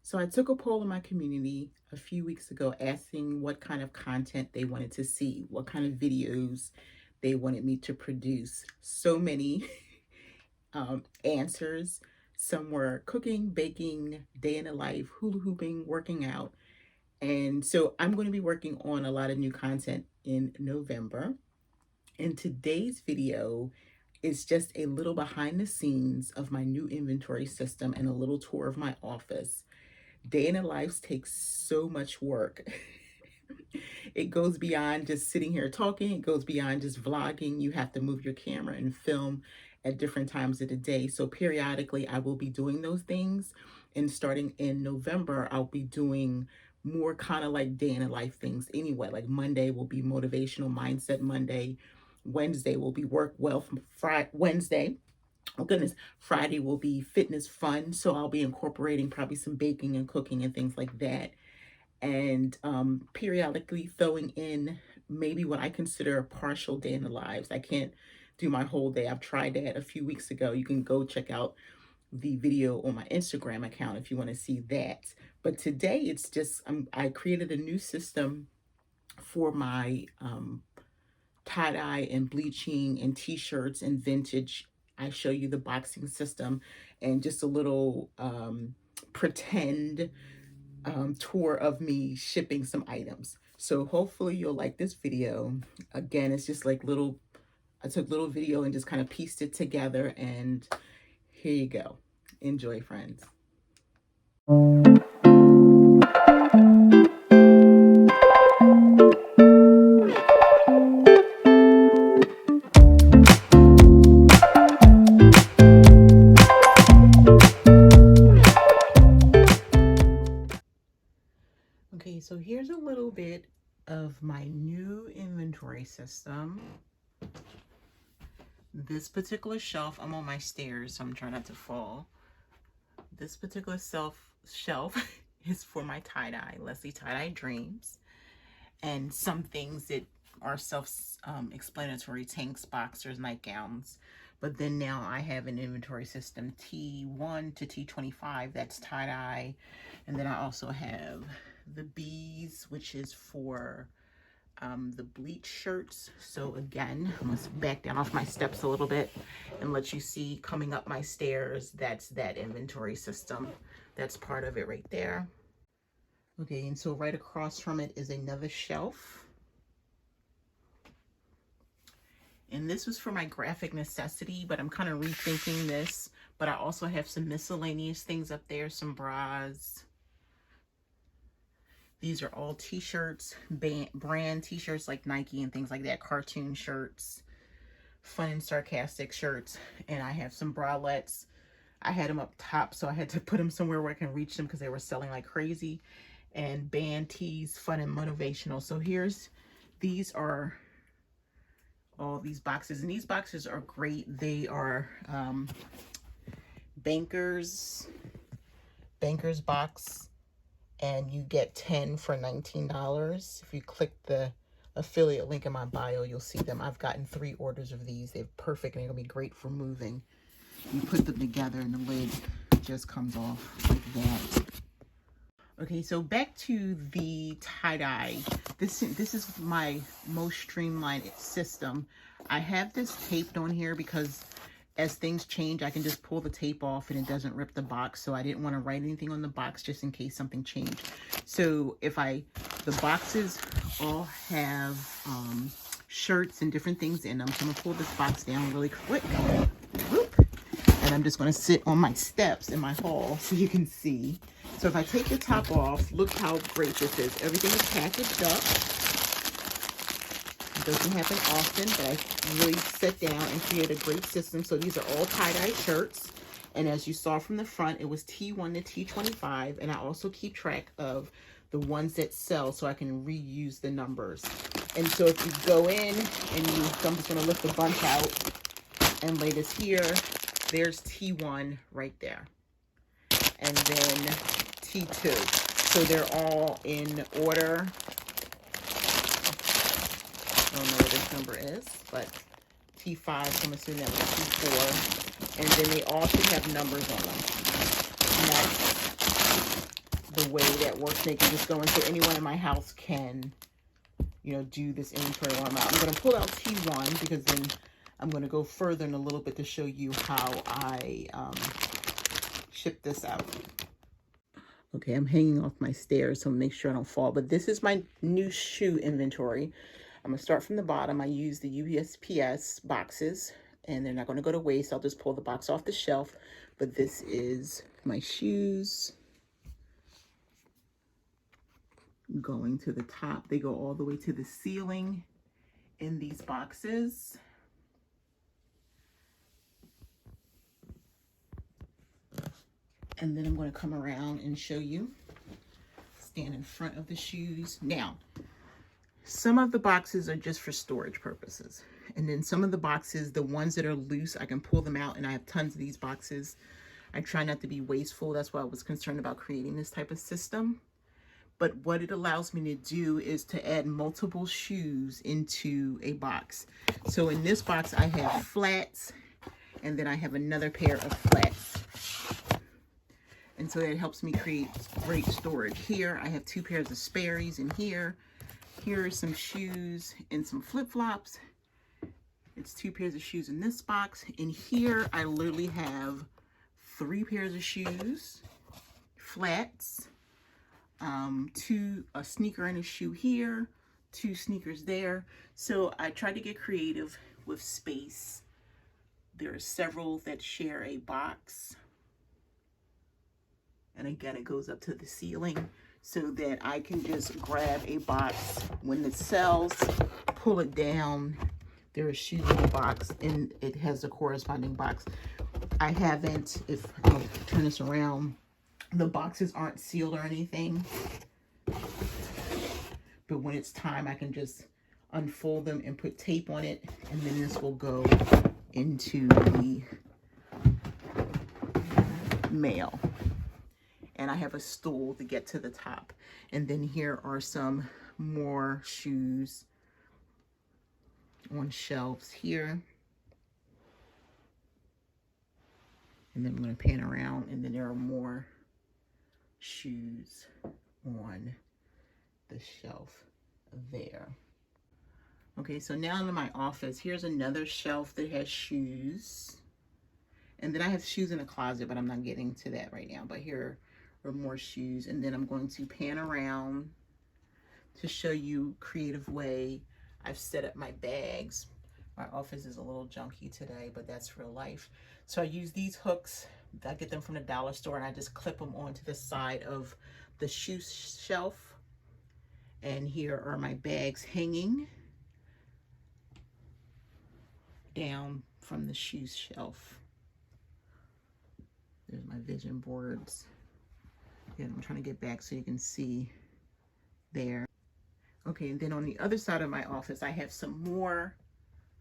So I took a poll in my community a few weeks ago asking what kind of content they wanted to see, what kind of videos they wanted me to produce. So many answers. Some were cooking, baking, day in the life, hula hooping, working out. And so I'm going to be working on a lot of new content in November. And today's video is just a little behind the scenes of my new inventory system and a little tour of my office. Day in the life takes so much work. It goes beyond just sitting here talking. It goes beyond just vlogging. You have to move your camera and film at different times of the day. So periodically I will be doing those things. And starting in November, I'll be doing more kind of like day in the life things anyway. Like Monday will be motivational mindset Monday. Wednesday will be work wealth Wednesday. Oh goodness, Friday will be fitness fun. So I'll be incorporating probably some baking and cooking and things like that. And periodically throwing in maybe what I consider a partial day in the lives. I can't do my whole day. I've tried that a few weeks ago. You can go check out the video on my Instagram account if you want to see that. But today it's just, I created a new system for my tie-dye and bleaching and t-shirts and vintage. I show you the boxing system and just a little pretend tour of me shipping some items. So hopefully you'll like this video. Again, it's just like I took little video and just kind of pieced it together, and here you go. Enjoy, friends. Okay, so here's a little bit of my new inventory system. This particular shelf, I'm on my stairs, so I'm trying not to fall. This particular shelf is for my tie-dye, Leslie Tie-Dye Dreams, and some things that are self-explanatory, tanks, boxers, nightgowns. But then now I have an inventory system, T1 to T25, that's tie-dye. And then I also have the B's, which is for the bleach shirts. So again, I'm gonna back down off my steps a little bit and let you see coming up my stairs. That's that inventory system. That's part of it right there. Okay, and so right across from it is another shelf. And this was for my graphic necessity, but I'm kind of rethinking this. But I also have some miscellaneous things up there, some bras. These are all t-shirts, brand t-shirts like Nike and things like that, cartoon shirts, fun and sarcastic shirts. And I have some bralettes. I had them up top, so I had to put them somewhere where I can reach them because they were selling like crazy. And band tees, fun and motivational. So these are all these boxes, and these boxes are great. They are bankers box, and you get 10 for $19. If you click the affiliate link in my bio, you'll see them. I've gotten 3 orders of these. They're perfect and they're gonna be great for moving. You put them together and the lid just comes off like that. Okay, so back to the tie-dye. This is my most streamlined system. I have this taped on here because as things change, I can just pull the tape off and it doesn't rip the box. So I didn't want to write anything on the box just in case something changed. So the boxes all have shirts and different things in them. So I'm gonna pull this box down really quick. Whoop. And I'm just gonna sit on my steps in my hall so you can see. So if I take the top off, look how great this is. Everything is packaged up. It doesn't happen often, but I really sat down and created a great system. So these are all tie-dye shirts. And as you saw from the front, it was T1 to T25. And I also keep track of the ones that sell so I can reuse the numbers. And so if you go in and so I'm just gonna lift the bunch out and lay this here, there's T1 right there. And then T2. So they're all in order. I don't know what this number is, but T5, so I'm assuming that was T4. And then they all should have numbers on them. the way that works. They can just go into anyone in my house can, you know, do this inventory while I'm out. I'm going to pull out T1 because then I'm going to go further in a little bit to show you how I ship this out. Okay, I'm hanging off my stairs, so make sure I don't fall. But this is my new shoe inventory. I'm going to start from the bottom. I use the USPS boxes, and they're not going to go to waste. I'll just pull the box off the shelf. But this is my shoes going to the top. They go all the way to the ceiling in these boxes. And then I'm going to come around and show you, stand in front of the shoes. Now, some of the boxes are just for storage purposes. And then some of the boxes, the ones that are loose, I can pull them out, and I have tons of these boxes. I try not to be wasteful. That's why I was concerned about creating this type of system. But what it allows me to do is to add multiple shoes into a box. So in this box, I have flats, and then I have another pair of flats. And so that helps me create great storage. Here, I have 2 pairs of Sperry's in here. Here are some shoes and some flip-flops. It's 2 pairs of shoes in this box. And here, I literally have 3 pairs of shoes, flats, a sneaker and a shoe here, 2 sneakers there. So I tried to get creative with space. There are several that share a box. And again, it goes up to the ceiling so that I can just grab a box when it sells, pull it down. There are shoes in the box, and it has a corresponding box. I haven't, if I'll turn this around, the boxes aren't sealed or anything. But when it's time, I can just unfold them and put tape on it, and then this will go into the mail. And I have a stool to get to the top. And then here are some more shoes on shelves here. And then I'm going to pan around, and then there are more shoes on the shelf there. Okay, so now in my office, here's another shelf that has shoes. And then I have shoes in the closet, but I'm not getting to that right now. But here are more shoes. And then I'm going to pan around to show you creative way I've set up my bags. My office is a little junky today, but that's real life. So I use these hooks. I get them from the dollar store, and I just clip them onto the side of the shoe shelf. And here are my bags hanging down from the shoe shelf. There's my vision boards. Again, I'm trying to get back so you can see there. Okay, and then on the other side of my office, I have some more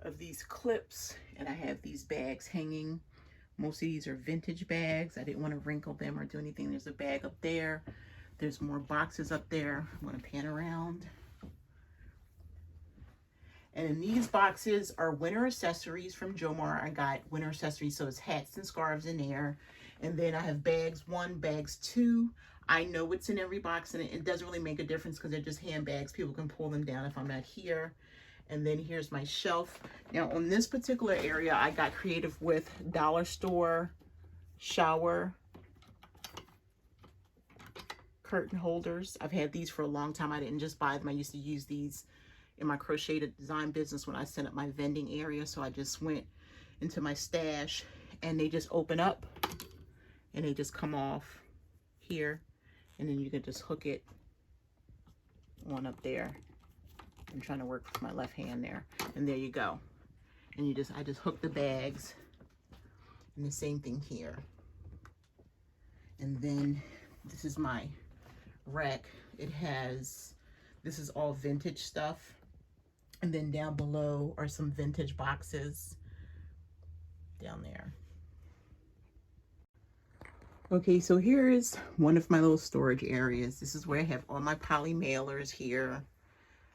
of these clips, and I have these bags hanging. Most of these are vintage bags. I didn't want to wrinkle them or do anything. There's a bag up there. There's more boxes up there. I'm going to pan around. And in these boxes are winter accessories from Jomar. I got winter accessories, so it's hats and scarves in there. And then I have bags 1, bags 2. I know what's in every box, and it doesn't really make a difference because they're just handbags. People can pull them down if I'm not here. And then here's my shelf. Now on this particular area, I got creative with dollar store shower curtain holders. I've had these for a long time. I didn't just buy them. I used to use these in my crocheted design business when I set up my vending area. So I just went into my stash, and they just open up, and they just come off here, and then you can just hook it on up there. I'm trying to work with my left hand there, and there you go. And I just hook the bags, and the same thing here. And then this is my rack. This is all vintage stuff, and then down below are some vintage boxes down there. Okay, so here is one of my little storage areas. This is where I have all my poly mailers here.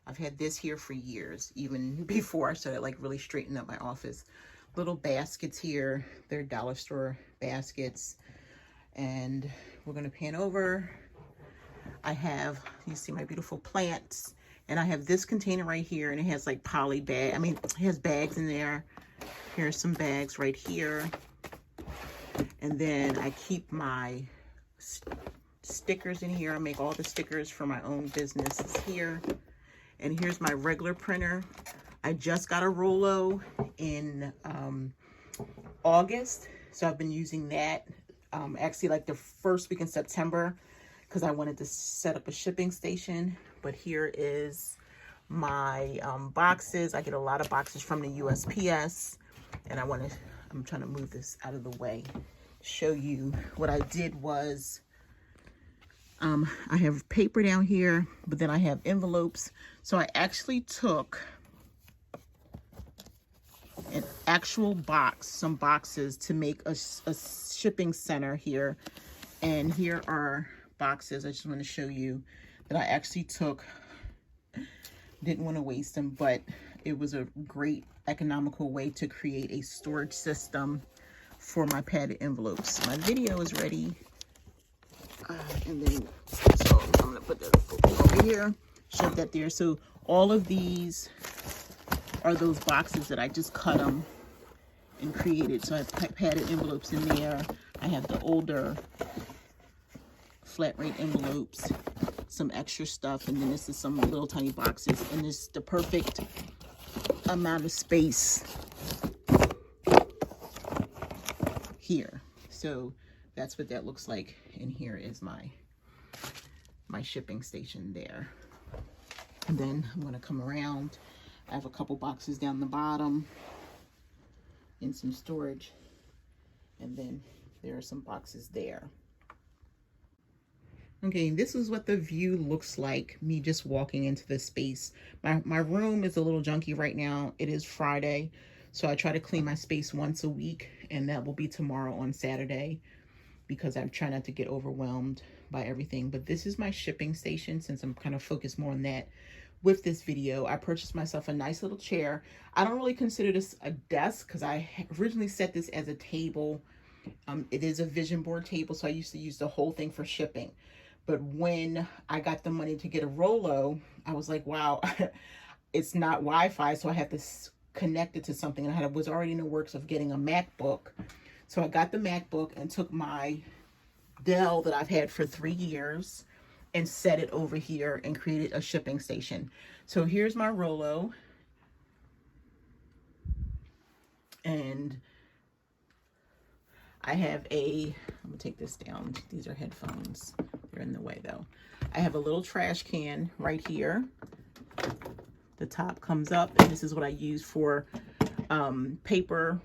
I've had this here for years, even before I started like really straightening up my office. Little baskets here, they're dollar store baskets. And we're gonna pan over. I have, you see my beautiful plants, and I have this container right here, and it has like poly bag. I mean, it has bags in there. Here's some bags right here. And then I keep my stickers in here. I make all the stickers for my own businesses here. And here's my regular printer. I just got a Rollo in August, so I've been using that actually like the first week in September, because I wanted to set up a shipping station. But here is my boxes. I get a lot of boxes from the USPS, and I'm trying to move this out of the way. Show you what I did was, I have paper down here, but then I have envelopes. So I actually took an actual box, some boxes, to make a shipping center here. And here are boxes. I just want to show you that I actually took. Didn't want to waste them, but it was a great economical way to create a storage system for my padded envelopes. My video is ready. And then, so I'm going to put that over here, shove that there. So all of these are those boxes that I just cut them and created. So I have padded envelopes in there. I have the older flat rate envelopes, some extra stuff, and then this is some little tiny boxes, and this is the perfect amount of space here. So that's what that looks like, and here is my shipping station there. And then I'm going to come around. I have a couple boxes down the bottom and some storage, and then there are some boxes there. Okay, this is what the view looks like, me just walking into the space. My room is a little junky right now. It is Friday, so I try to clean my space once a week, and that will be tomorrow on Saturday, because I'm trying not to get overwhelmed by everything. But this is my shipping station, since I'm kind of focused more on that with this video. I purchased myself a nice little chair. I don't really consider this a desk, because I originally set this as a table. It is a vision board table, so I used to use the whole thing for shipping. But when I got the money to get a Rollo, I was like, wow, it's not Wi-Fi, so I have to connect it to something. And I was already in the works of getting a MacBook. So I got the MacBook and took my Dell that I've had for 3 years and set it over here and created a shipping station. So here's my Rollo. And I have I'm gonna take this down. These are headphones. They're in the way though. I have a little trash can right here. The top comes up, and this is what I use for paper,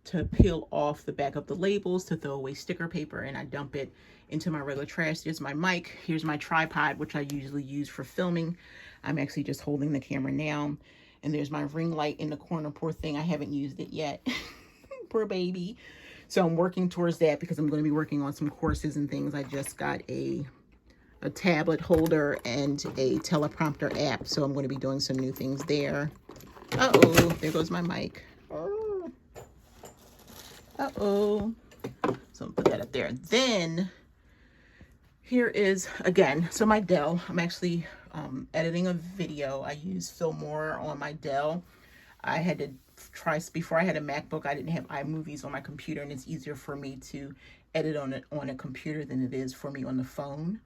to peel off the back of the labels, to throw away sticker paper, and I dump it into my regular trash. Here's my mic. Here's my tripod, which I usually use for filming. I'm actually just holding the camera now. And there's my ring light in the corner. Poor thing, I haven't used it yet. Poor baby. So I'm working towards that, because I'm going to be working on some courses and things. I just got a tablet holder and a teleprompter app, so I'm going to be doing some new things there. Uh-oh, there goes my mic. Oh. Uh-oh. So I'll put that up there. Then here is, again, so my Dell. I'm actually editing a video. I use Filmora on my Dell. I had to try, before I had a MacBook, I didn't have iMovies on my computer, and it's easier for me to edit on a computer than it is for me on the phone.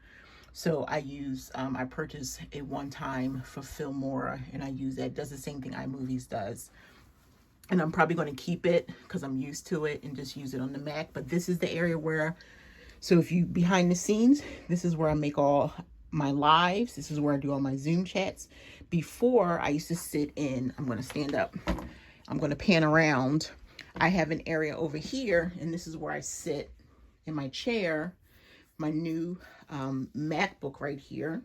So I use, I purchased a one-time for Filmora, and I use that. It does the same thing iMovies does. And I'm probably going to keep it because I'm used to it, and just use it on the Mac. But this is the area where, so if you behind the scenes, this is where I make all my lives. This is where I do all my Zoom chats. Before, I used to sit in, I'm going to stand up. I'm going to pan around. I have an area over here, and this is where I sit in my chair. My new MacBook right here.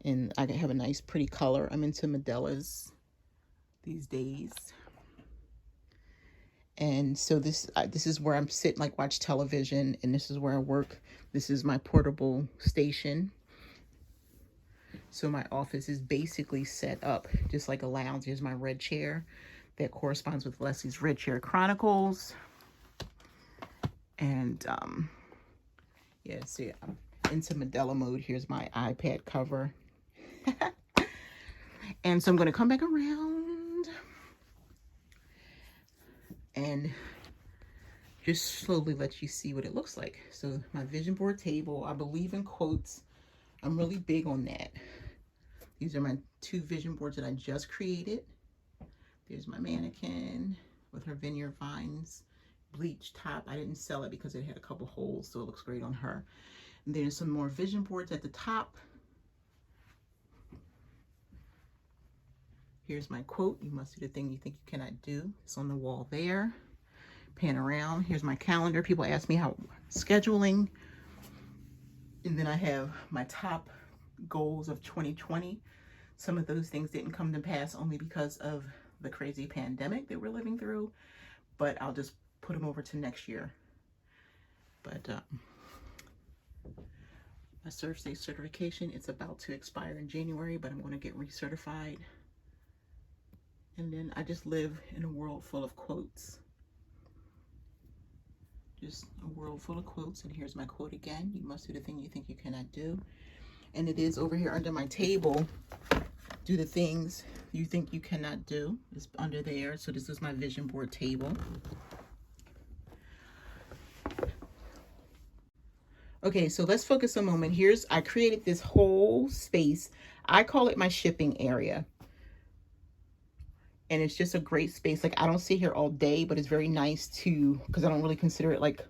And I have a nice pretty color. I'm into Modellas these days. And so this is where I'm sitting, like watch television, and this is where I work. This is my portable station. So my office is basically set up just like a lounge. Here's my red chair that corresponds with Leslie's Red Chair Chronicles. And Yeah, see, I'm into Modelo mode. Here's my iPad cover. And so I'm going to come back around and just slowly let you see what it looks like. So my vision board table, I believe in quotes. I'm really big on that. These are my 2 vision boards that I just created. There's my mannequin with her vineyard vines bleach top. I didn't sell it because it had a couple holes, so it looks great on her. And there's some more vision boards at the top. Here's my quote: you must do the thing you think you cannot do. It's on the wall there. Pan around. Here's my calendar. People ask me how scheduling. And then I have my top goals of 2020. Some of those things didn't come to pass only because of the crazy pandemic that we're living through, but I'll just put them over to next year. But my Serve Safe certification, it's about to expire in January, but I'm going to get recertified. And then I just live in a world full of quotes. Just a world full of quotes. And here's my quote again: you must do the thing you think you cannot do. And it is over here under my table. Do the things you think you cannot do. It's under there. So this is my vision board table. Okay, so let's focus a moment. I created this whole space. I call it my shipping area. And it's just a great space. Like, I don't sit here all day, but it's very nice because I don't really consider it like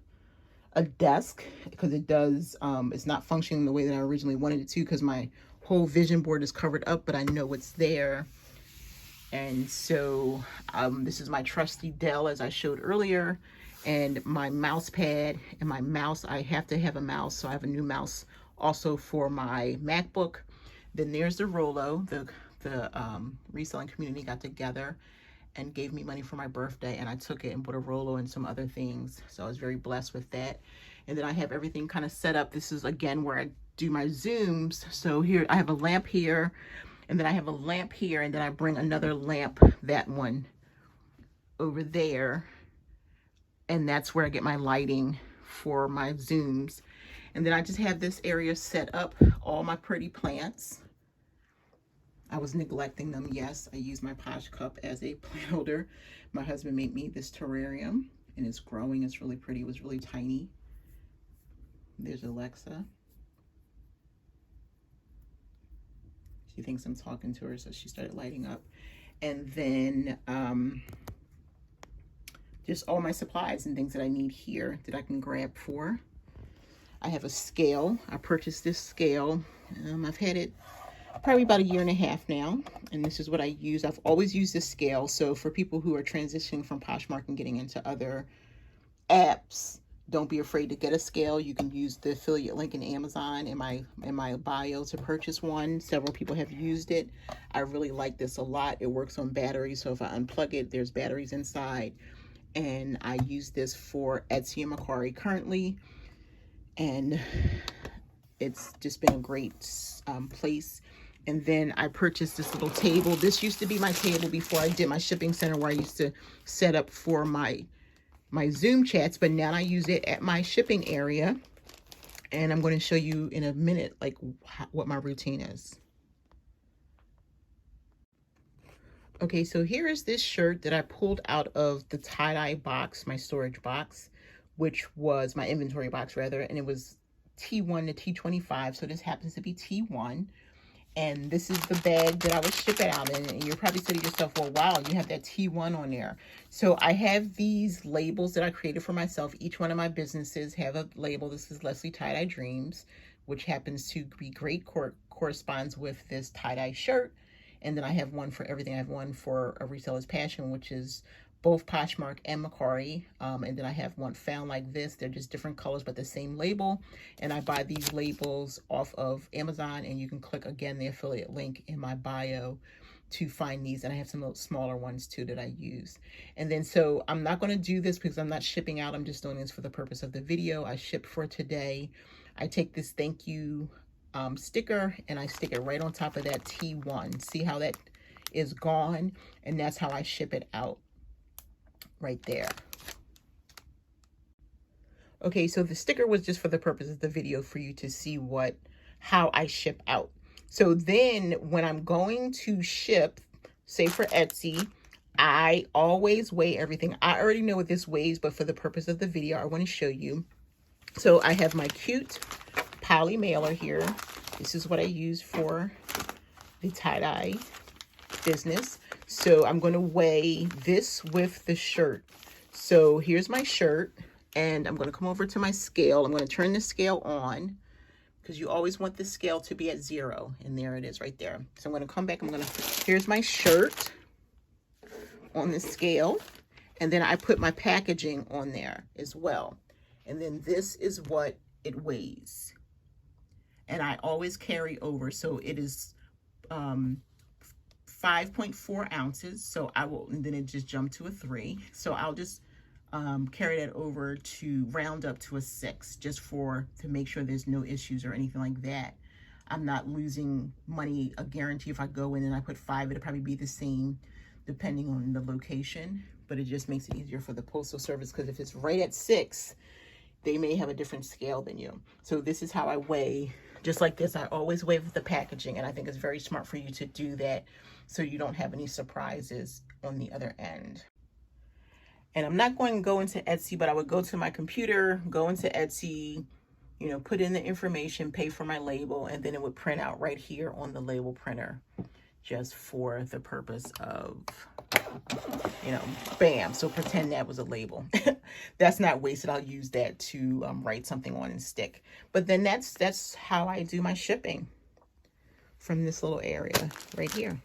a desk, because it does, it's not functioning the way that I originally wanted it to, because my whole vision board is covered up, but I know it's there. And so this is my trusty Dell, as I showed earlier, and my mouse pad and my mouse. I have to have a mouse, so I have a new mouse also for my MacBook. Then there's the Rolo. The reselling community got together and gave me money for my birthday, and I took it and put a Rolo and some other things. So I was very blessed with that. And then I have everything kind of set up. This is again where I do my Zooms. So here I have a lamp here, and then I have a lamp here, and then I bring another lamp, that one over there, and that's where I get my lighting for my Zooms. And then I just have this area set up, all my pretty plants. I was neglecting them. Yes, I use my Posh Cup as a plant holder. My husband made me this terrarium, and it's growing. It's really pretty. It was really tiny. There's Alexa. She thinks I'm talking to her, so she started lighting up. And then just all my supplies and things that I need here that I can grab for. I have a scale. I purchased this scale. I've had it probably about 1.5 years now, and this is what I use. I've always used this scale. So for people who are transitioning from Poshmark and getting into other apps, don't be afraid to get a scale. You can use the affiliate link in Amazon in my bio to purchase one. Several people have used it. I really like this a lot. It works on batteries, so if I unplug it, there's batteries inside. And I use this for Etsy and Mercari currently, and it's just been a great place. And then I purchased this little table. This used to be my table before I did my shipping center, where I used to set up for my Zoom chats, but now I use it at my shipping area. And I'm going to show you in a minute like what my routine is. Okay, so here is this shirt that I pulled out of the tie-dye box, my storage box, which was my inventory box rather, and it was T1 to T25. So this happens to be T1. And this is the bag that I was shipping out in. And you're probably saying to yourself, well, wow, you have that T1 on there. So I have these labels that I created for myself. Each one of my businesses have a label. This is Leslie Tie-Dye Dreams, which happens to be great, corresponds with this tie-dye shirt. And then I have one for everything. I have one for A Reseller's Passion, which is both Poshmark and Mercari. And then I have one found like this. They're just different colors, but the same label. And I buy these labels off of Amazon, and you can click again the affiliate link in my bio to find these. And I have some little smaller ones too that I use. And then, so I'm not going to do this because I'm not shipping out. I'm just doing this for the purpose of the video. I ship for today. I take this thank you sticker and I stick it right on top of that T1. See how that is gone? And that's how I ship it out. Right there. Okay, so the sticker was just for the purpose of the video for you to see how I ship out. So then when I'm going to ship, say for Etsy, I always weigh everything. I already know what this weighs, but for the purpose of the video, I want to show you. So I have my cute poly mailer here. This is what I use for the tie-dye business. So I'm going to weigh this with the shirt. So here's my shirt, and I'm going to come over to my scale. I'm going to turn the scale on because you always want the scale to be at 0. And there it is right there. So I'm going to come back. Here's my shirt on the scale. And then I put my packaging on there as well. And then this is what it weighs. And I always carry over. So it is 5.4 ounces. So I will, and then it just jumped to a 3. So I'll just carry that over to round up to a 6, just to make sure there's no issues or anything like that. I'm not losing money. A guarantee if I go in and I put 5, it'll probably be the same depending on the location, but it just makes it easier for the postal service, because if it's right at 6, they may have a different scale than you. So this is how I weigh. Just like this, I always weigh with the packaging, and I think it's very smart for you to do that so you don't have any surprises on the other end. And I'm not going to go into Etsy, but I would go to my computer, go into Etsy, you know, put in the information, pay for my label, and then it would print out right here on the label printer, just for the purpose of, you know, bam. So pretend that was a label. That's not wasted. I'll use that to write something on and stick. But then that's how I do my shipping from this little area right here.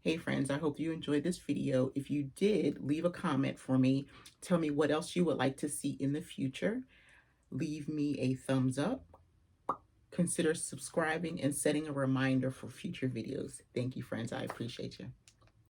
Hey friends, I hope you enjoyed this video. If you did, leave a comment for me. Tell me what else you would like to see in the future. Leave me a thumbs up. Consider subscribing and setting a reminder for future videos. Thank you, friends. I appreciate you.